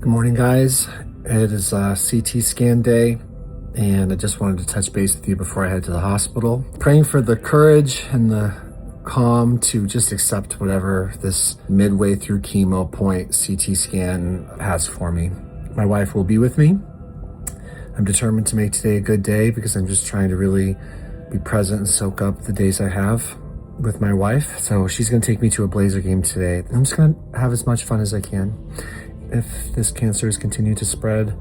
Good morning, guys. It is CT scan day, and I just wanted to touch base with you before I head to the hospital. Praying for the courage and the calm to just accept whatever this midway through chemo point CT scan has for me. My wife will be with me. I'm determined to make today a good day because I'm just trying to really be present and soak up the days I have with my wife. So she's gonna take me to a Blazer game today. I'm just gonna have as much fun as I can. If this cancer has continued to spread,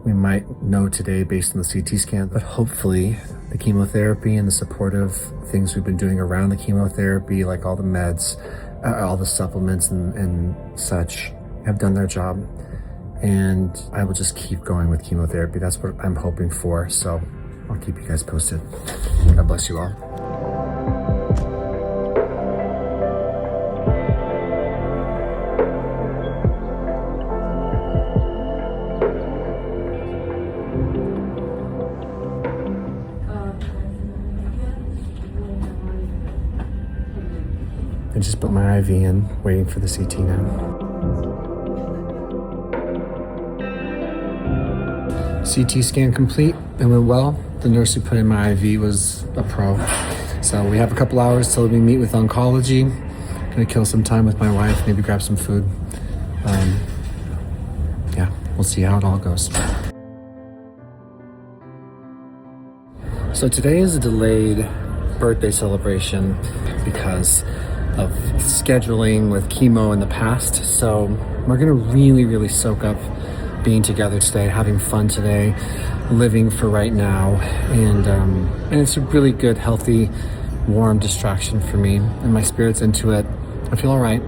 we might know today based on the CT scan, but hopefully the chemotherapy and the supportive things we've been doing around the chemotherapy, like all the meds, all the supplements and such, have done their job. And I will just keep going with chemotherapy. That's what I'm hoping for. So I'll keep you guys posted. God bless you all. I just put my IV in, waiting for the CT now. CT scan complete. It went well. The nurse who put in my IV was a pro. So we have a couple hours till we meet with oncology. Gonna kill some time with my wife, maybe grab some food. Yeah, we'll see how it all goes. So today is a delayed birthday celebration because of scheduling with chemo in the past. So we're gonna really soak up being together today, having fun today, living for right now. And it's a really good, healthy, warm distraction for me, and my spirit's into it. I feel all right.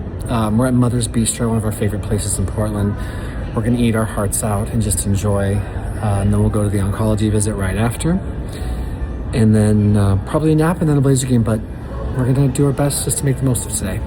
We're at Mother's Bistro, one of our favorite places in Portland. We're gonna eat our hearts out and just enjoy. And then we'll go to the oncology visit right after. And then probably a nap and then a Blazer game, but we're gonna do our best just to make the most of today.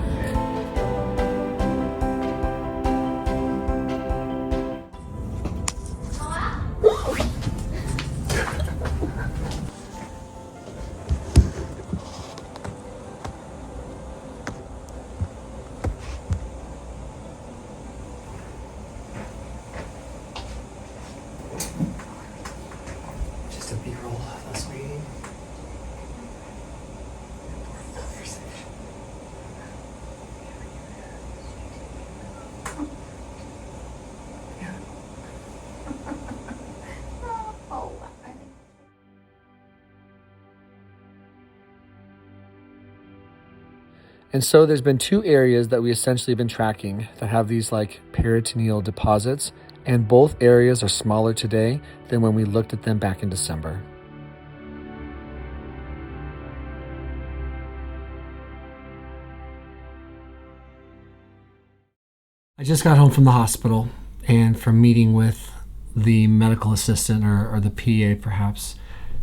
Just a B-roll of us meeting. And so there's been two areas that we essentially have been tracking that have these like peritoneal deposits, and both areas are smaller today than when we looked at them back in December. I just got home from the hospital and from meeting with the medical assistant or the PA perhaps.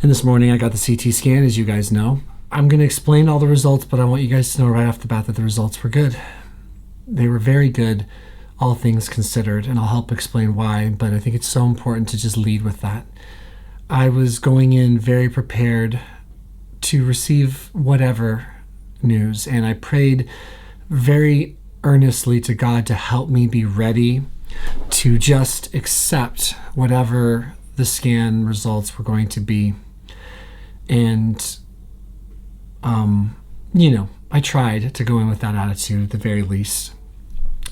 And this morning I got the CT scan, as you guys know. I'm going to explain all the results, but I want you guys to know right off the bat that the results were good. They were very good, all things considered, and I'll help explain why, but I think it's so important to just lead with that. I was going in very prepared to receive whatever news, and I prayed very earnestly to God to help me be ready to just accept whatever the scan results were going to be. And I tried to go in with that attitude at the very least.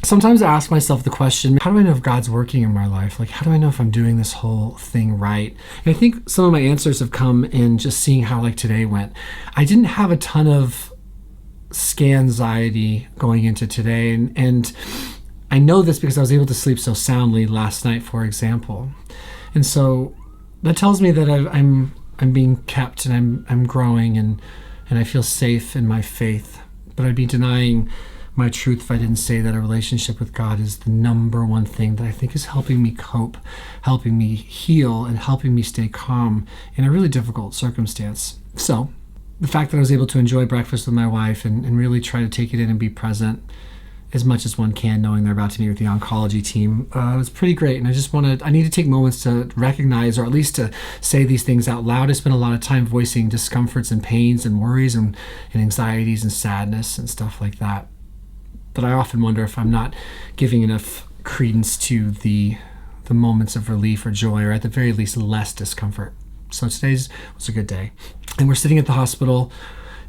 Sometimes I ask myself the question, how do I know if God's working in my life? Like, how do I know if I'm doing this whole thing right? And I think some of my answers have come in just seeing how like today went. I didn't have a ton of scan anxiety going into today. And I know this because I was able to sleep so soundly last night, for example. And so that tells me that I'm being kept and I'm growing and I feel safe in my faith. But I'd be denying my truth if I didn't say that a relationship with God is the number one thing that I think is helping me cope, helping me heal, and helping me stay calm in a really difficult circumstance. So the fact that I was able to enjoy breakfast with my wife and really try to take it in and be present as much as one can, knowing they're about to meet with the oncology team, was pretty great. And I need to take moments to recognize, or at least to say these things out loud. I spent a lot of time voicing discomforts and pains and worries and anxieties and sadness and stuff like that. But I often wonder if I'm not giving enough credence to the the moments of relief or joy, or at the very least, less discomfort. So today's was a good day. And we're sitting at the hospital,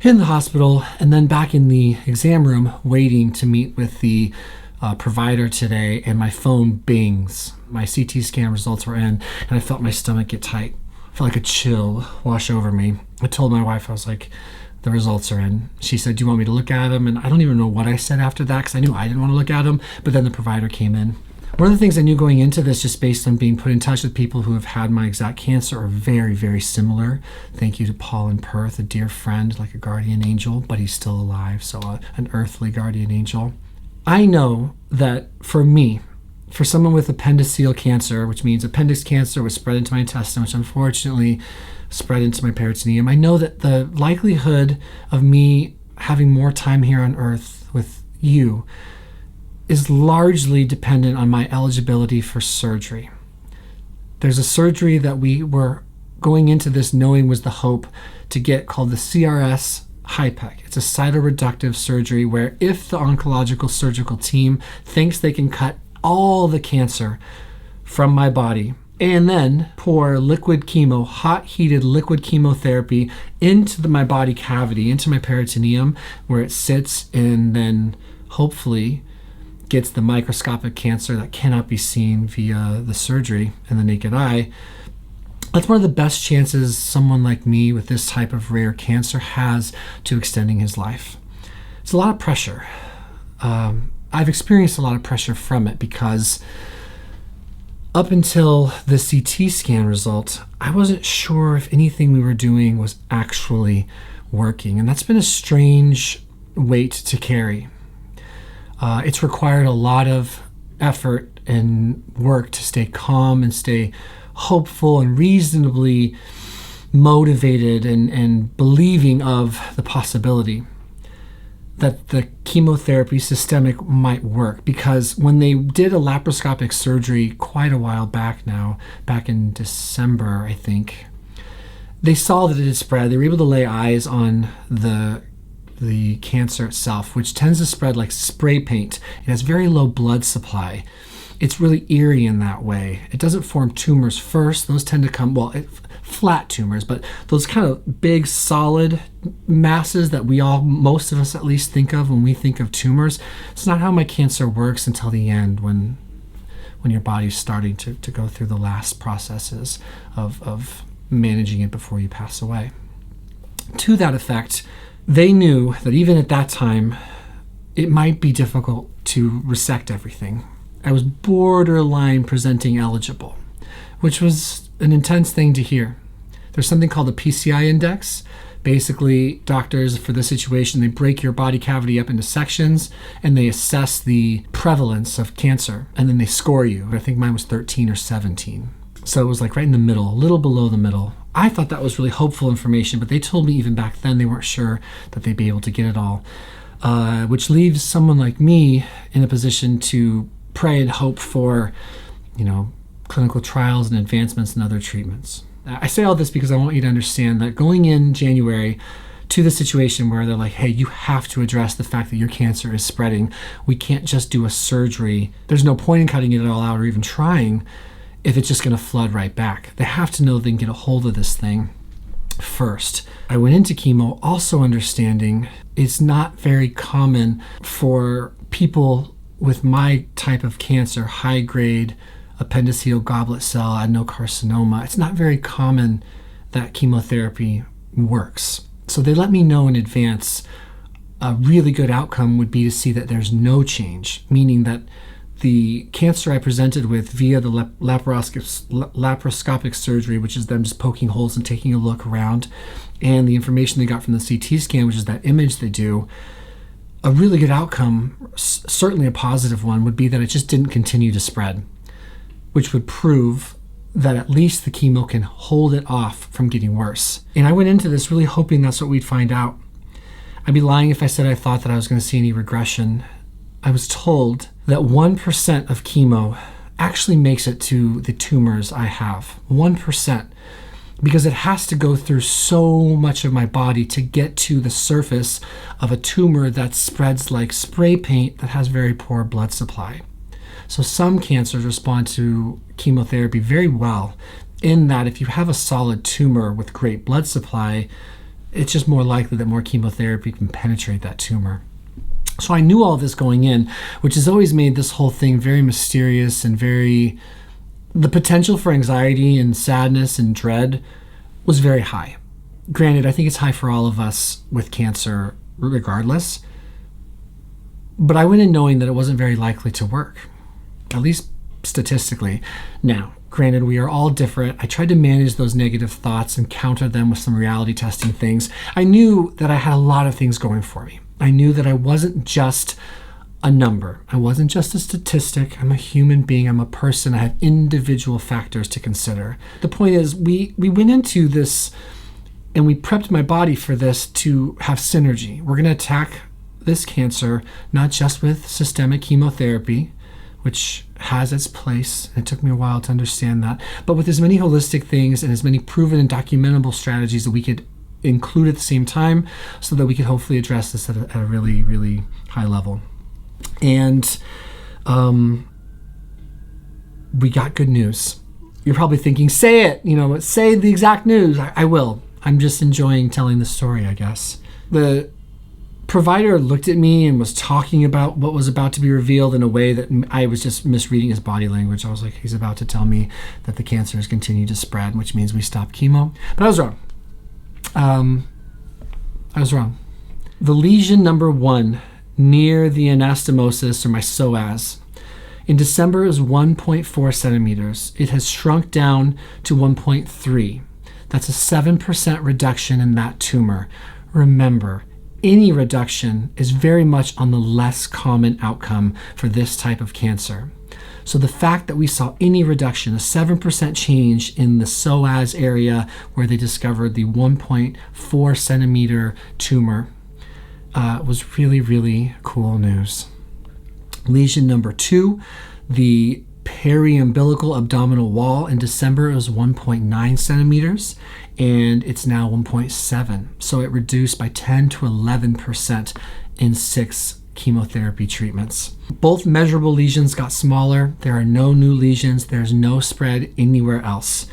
in the hospital, and then back in the exam room waiting to meet with the provider today, and my phone bings. My CT scan results were in, and I felt my stomach get tight. I felt like a chill wash over me. I told my wife, I was like, the results are in. She said, do you want me to look at them? And I don't even know what I said after that, because I knew I didn't want to look at them, but then the provider came in. One of the things I knew going into this, just based on being put in touch with people who have had my exact cancer, are very, very similar. Thank you to Paul in Perth, a dear friend, like a guardian angel, but he's still alive, so an earthly guardian angel. I know that for me, for someone with appendiceal cancer, which means appendix cancer was spread into my intestine, which unfortunately spread into my peritoneum, I know that the likelihood of me having more time here on earth with you is largely dependent on my eligibility for surgery. There's a surgery that we were going into this knowing was the hope to get, called the CRS HIPEC. It's a cytoreductive surgery where if the oncological surgical team thinks they can cut all the cancer from my body and then pour liquid chemo, hot heated liquid chemotherapy into my body cavity, into my peritoneum, where it sits and then hopefully gets the microscopic cancer that cannot be seen via the surgery and the naked eye, that's one of the best chances someone like me with this type of rare cancer has to extending his life. It's a lot of pressure. I've experienced a lot of pressure from it because up until the CT scan result, I wasn't sure if anything we were doing was actually working. And that's been a strange weight to carry. It's required a lot of effort and work to stay calm and stay hopeful and reasonably motivated and believing of the possibility that the chemotherapy systemic might work. Because when they did a laparoscopic surgery quite a while back now, back in December, I think, they saw that it had spread. They were able to lay eyes on the cancer itself, which tends to spread like spray paint. It has very low blood supply. It's really eerie in that way. It doesn't form tumors first. Those tend to come, flat tumors, but those kind of big solid masses that most of us at least think of when we think of tumors, it's not how my cancer works until the end when your body's starting to go through the last processes of managing it before you pass away. To that effect, they knew that even at that time, it might be difficult to resect everything. I was borderline presenting eligible, which was an intense thing to hear. There's something called the PCI index. Basically, doctors, for this situation, they break your body cavity up into sections and they assess the prevalence of cancer, and then they score you. I think mine was 13 or 17. So it was like right in the middle, a little below the middle. I thought that was really hopeful information, but they told me even back then they weren't sure that they'd be able to get it all, which leaves someone like me in a position to pray and hope for, clinical trials and advancements and other treatments. I say all this because I want you to understand that going in January to the situation where they're like, hey, you have to address the fact that your cancer is spreading. We can't just do a surgery. There's no point in cutting it all out or even trying if it's just going to flood right back. They have to know they can get a hold of this thing first. I went into chemo also understanding it's not very common for people with my type of cancer, high-grade appendiceal goblet cell adenocarcinoma. It's not very common that chemotherapy works. So they let me know in advance a really good outcome would be to see that there's no change, meaning that the cancer I presented with via the laparoscopic surgery, which is them just poking holes and taking a look around, and the information they got from the CT scan, which is that image they do, a really good outcome, certainly a positive one, would be that it just didn't continue to spread, which would prove that at least the chemo can hold it off from getting worse. And I went into this really hoping that's what we'd find out. I'd be lying if I said I thought that I was going to see any regression. I was told that 1% of chemo actually makes it to the tumors I have. 1%. Because it has to go through so much of my body to get to the surface of a tumor that spreads like spray paint that has very poor blood supply. So some cancers respond to chemotherapy very well, in that if you have a solid tumor with great blood supply, it's just more likely that more chemotherapy can penetrate that tumor. So I knew all this going in, which has always made this whole thing very mysterious and the potential for anxiety and sadness and dread was very high. Granted, I think it's high for all of us with cancer regardless, but I went in knowing that it wasn't very likely to work, at least statistically. Now, granted, we are all different. I tried to manage those negative thoughts and counter them with some reality testing things. I knew that I had a lot of things going for me. I knew that I wasn't just a number. I wasn't just a statistic. I'm a human being. I'm a person. I have individual factors to consider. The point is, we went into this and we prepped my body for this to have synergy. We're going to attack this cancer not just with systemic chemotherapy, which has its place. It took me a while to understand that, but with as many holistic things and as many proven and documentable strategies that we could include at the same time, so that we could hopefully address this at a really, really high level. And we got good news. You're probably thinking, say it, say the exact news. I will. I'm just enjoying telling the story, I guess. The provider looked at me and was talking about what was about to be revealed in a way that I was just misreading his body language. I was like, he's about to tell me that the cancer has continued to spread, which means we stop chemo. But I was wrong. I was wrong. The lesion number 1 near the anastomosis, or my psoas, in December is 1.4 centimeters. It has shrunk down to 1.3. That's a 7% reduction in that tumor. Remember, any reduction is very much on the less common outcome for this type of cancer. So the fact that we saw any reduction, a 7% change in the psoas area where they discovered the 1.4 centimeter tumor, was really, really cool news. Lesion number 2, the periumbilical abdominal wall, in December it was 1.9 centimeters, and it's now 1.7. So it reduced by 10 to 11% in 6 chemotherapy treatments. Both measurable lesions got smaller. There are no new lesions. There's no spread anywhere else.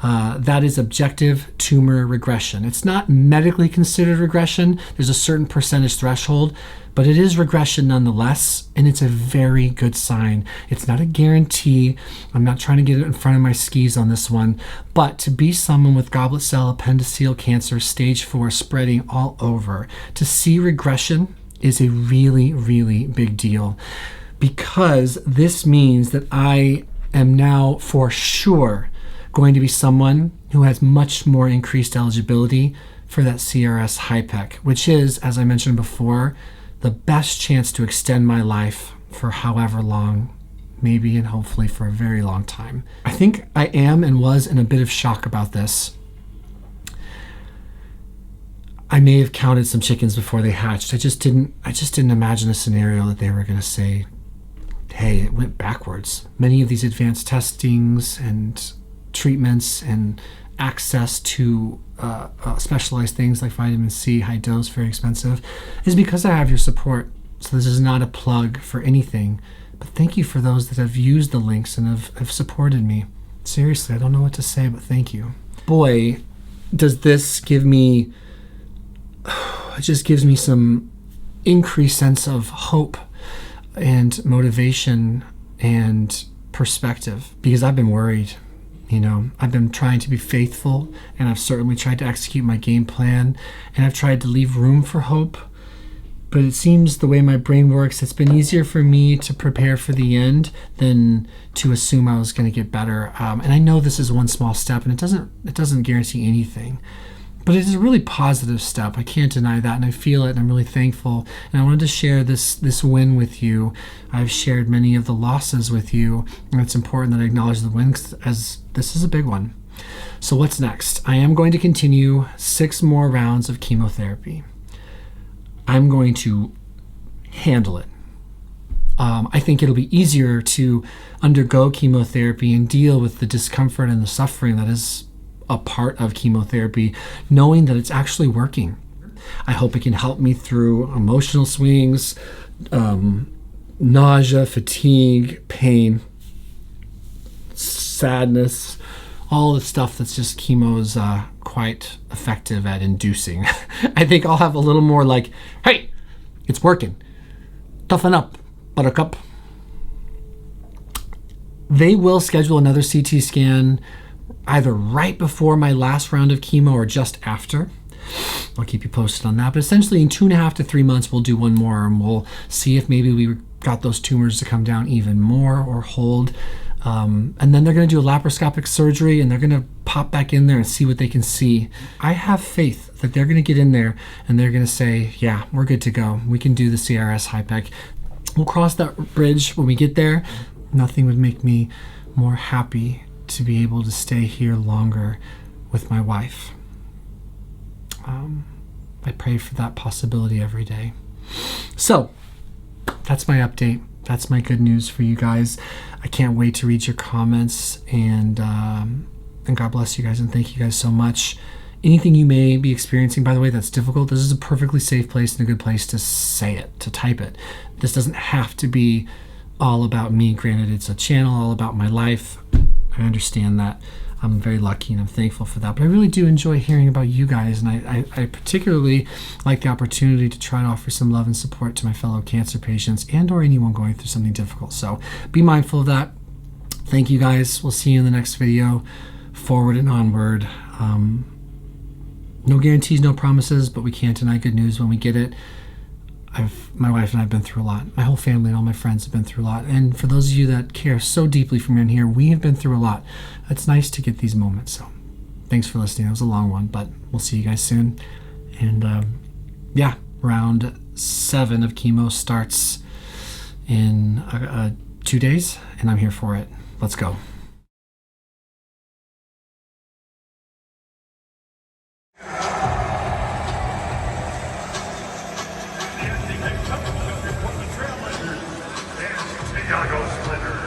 That is objective tumor regression. It's not medically considered regression. There's a certain percentage threshold, but it is regression nonetheless, and it's a very good sign. It's not a guarantee. I'm not trying to get it in front of my skis on this one, but to be someone with goblet cell appendiceal cancer stage 4 spreading all over, to see regression is a really, really big deal, because this means that I am now for sure going to be someone who has much more increased eligibility for that CRS HIPEC, which is, as I mentioned before, the best chance to extend my life for however long, maybe and hopefully for a very long time. I think I am and was in a bit of shock about this. I may have counted some chickens before they hatched. I just didn't imagine a scenario that they were going to say, hey, it went backwards. Many of these advanced testings and treatments and access to specialized things like vitamin C, high dose, very expensive, is because I have your support. So this is not a plug for anything, but thank you for those that have used the links and have supported me. Seriously, I don't know what to say, but thank you. Boy, does this give me, it just gives me some increased sense of hope and motivation and perspective, because I've been worried. I've been trying to be faithful, and I've certainly tried to execute my game plan, and I've tried to leave room for hope. But it seems the way my brain works, it's been easier for me to prepare for the end than to assume I was going to get better. And I know this is one small step, and it doesn't guarantee anything. But it is a really positive step. I can't deny that, and I feel it, and I'm really thankful. And I wanted to share this win with you. I've shared many of the losses with you, and it's important that I acknowledge the wins, as this is a big one. So what's next? I am going to continue 6 more rounds of chemotherapy. I'm going to handle it. I think it'll be easier to undergo chemotherapy and deal with the discomfort and the suffering that is a part of chemotherapy, knowing that it's actually working. I hope it can help me through emotional swings, nausea, fatigue, pain, sadness, all the stuff that's just chemo's quite effective at inducing. I think I'll have a little more like, hey, it's working. Toughen up, buttercup. They will schedule another CT scan either right before my last round of chemo or just after. I'll keep you posted on that. But essentially in 2.5 to 3 months, we'll do one more and we'll see if maybe we got those tumors to come down even more or hold. And then they're going to do a laparoscopic surgery and they're going to pop back in there and see what they can see. I have faith that they're going to get in there and they're going to say, yeah, we're good to go. We can do the CRS HIPEC. We'll cross that bridge when we get there. Nothing would make me more happy to be able to stay here longer with my wife. I pray for that possibility every day. So that's my update. That's my good news for you guys. I can't wait to read your comments, and God bless you guys, and thank you guys so much. Anything you may be experiencing, by the way, that's difficult, this is a perfectly safe place and a good place to say it, to type it. This doesn't have to be all about me. Granted, it's a channel all about my life. I understand that. I'm very lucky and I'm thankful for that. But I really do enjoy hearing about you guys, and I particularly like the opportunity to try to offer some love and support to my fellow cancer patients and or anyone going through something difficult. So be mindful of that. Thank you guys. We'll see you in the next video. Forward and onward. No guarantees, no promises, but we can't deny good news when we get it. My wife and I have been through a lot. My whole family and all my friends have been through a lot. And for those of you that care so deeply for me in here, we have been through a lot. It's nice to get these moments. So thanks for listening. It was a long one, but we'll see you guys soon. And yeah, round 7 of chemo starts in 2 days, and I'm here for it. Let's go. Yago Splinter.